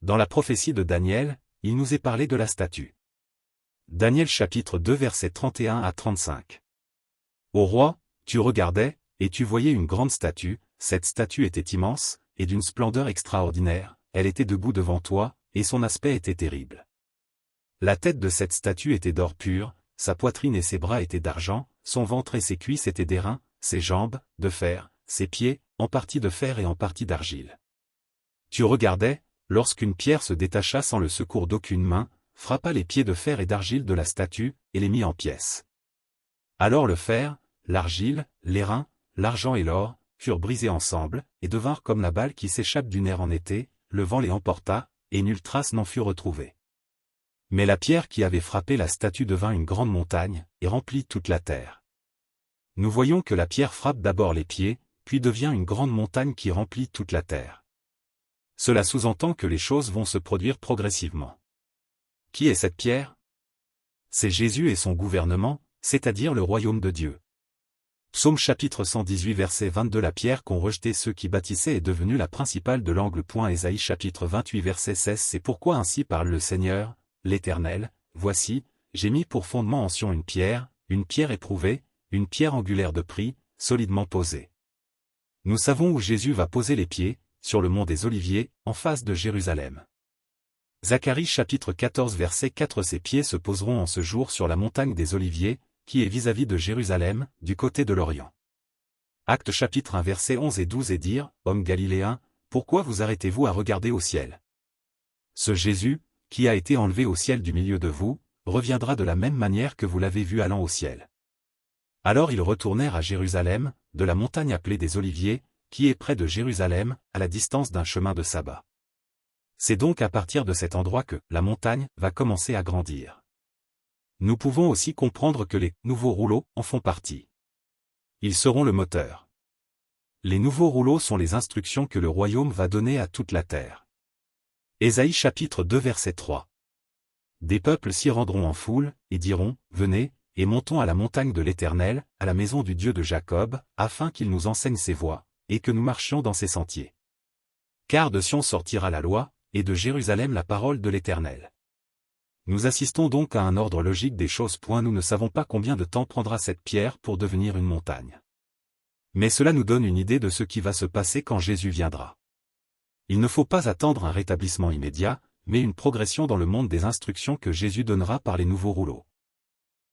Dans la prophétie de Daniel, il nous est parlé de la statue. Daniel chapitre 2 versets 31 à 35. Ô roi, tu regardais, et tu voyais une grande statue, cette statue était immense, et d'une splendeur extraordinaire, elle était debout devant toi, et son aspect était terrible. La tête de cette statue était d'or pur, sa poitrine et ses bras étaient d'argent, son ventre et ses cuisses étaient d'airain, ses jambes, de fer, ses pieds, en partie de fer et en partie d'argile. Tu regardais, lorsqu'une pierre se détacha sans le secours d'aucune main, frappa les pieds de fer et d'argile de la statue, et les mit en pièces. Alors le fer, l'argile, l'airain, l'argent et l'or, furent brisés ensemble, et devinrent comme la balle qui s'échappe du nerf en été, le vent les emporta, et nulle trace n'en fut retrouvée. Mais la pierre qui avait frappé la statue devint une grande montagne, et remplit toute la terre. Nous voyons que la pierre frappe d'abord les pieds, puis devient une grande montagne qui remplit toute la terre. Cela sous-entend que les choses vont se produire progressivement. Qui est cette pierre? C'est Jésus et son gouvernement, c'est-à-dire le royaume de Dieu. Psaume chapitre 118 verset 22. La pierre qu'ont rejeté ceux qui bâtissaient est devenue la principale de l'angle. Ésaïe chapitre 28 verset 16. C'est pourquoi ainsi parle le Seigneur, l'Éternel, voici, j'ai mis pour fondement en Sion une pierre éprouvée, une pierre angulaire de prix, solidement posée. Nous savons où Jésus va poser les pieds, sur le mont des Oliviers, en face de Jérusalem. Zacharie chapitre 14 verset 4. Ses pieds se poseront en ce jour sur la montagne des Oliviers, qui est vis-à-vis de Jérusalem, du côté de l'Orient. Actes chapitre 1 verset 11 et 12. Et dire, hommes galiléens, pourquoi vous arrêtez-vous à regarder au ciel? Ce Jésus, qui a été enlevé au ciel du milieu de vous, reviendra de la même manière que vous l'avez vu allant au ciel. Alors ils retournèrent à Jérusalem, de la montagne appelée des Oliviers, qui est près de Jérusalem, à la distance d'un chemin de sabbat. C'est donc à partir de cet endroit que la montagne va commencer à grandir. Nous pouvons aussi comprendre que les nouveaux rouleaux en font partie. Ils seront le moteur. Les nouveaux rouleaux sont les instructions que le royaume va donner à toute la terre. Ésaïe chapitre 2 verset 3. Des peuples s'y rendront en foule, et diront, venez, et montons à la montagne de l'Éternel, à la maison du Dieu de Jacob, afin qu'il nous enseigne ses voies, et que nous marchions dans ses sentiers. Car de Sion sortira la loi, et de Jérusalem la parole de l'Éternel. Nous assistons donc à un ordre logique des choses. Nous ne savons pas combien de temps prendra cette pierre pour devenir une montagne. Mais cela nous donne une idée de ce qui va se passer quand Jésus viendra. Il ne faut pas attendre un rétablissement immédiat, mais une progression dans le monde des instructions que Jésus donnera par les nouveaux rouleaux.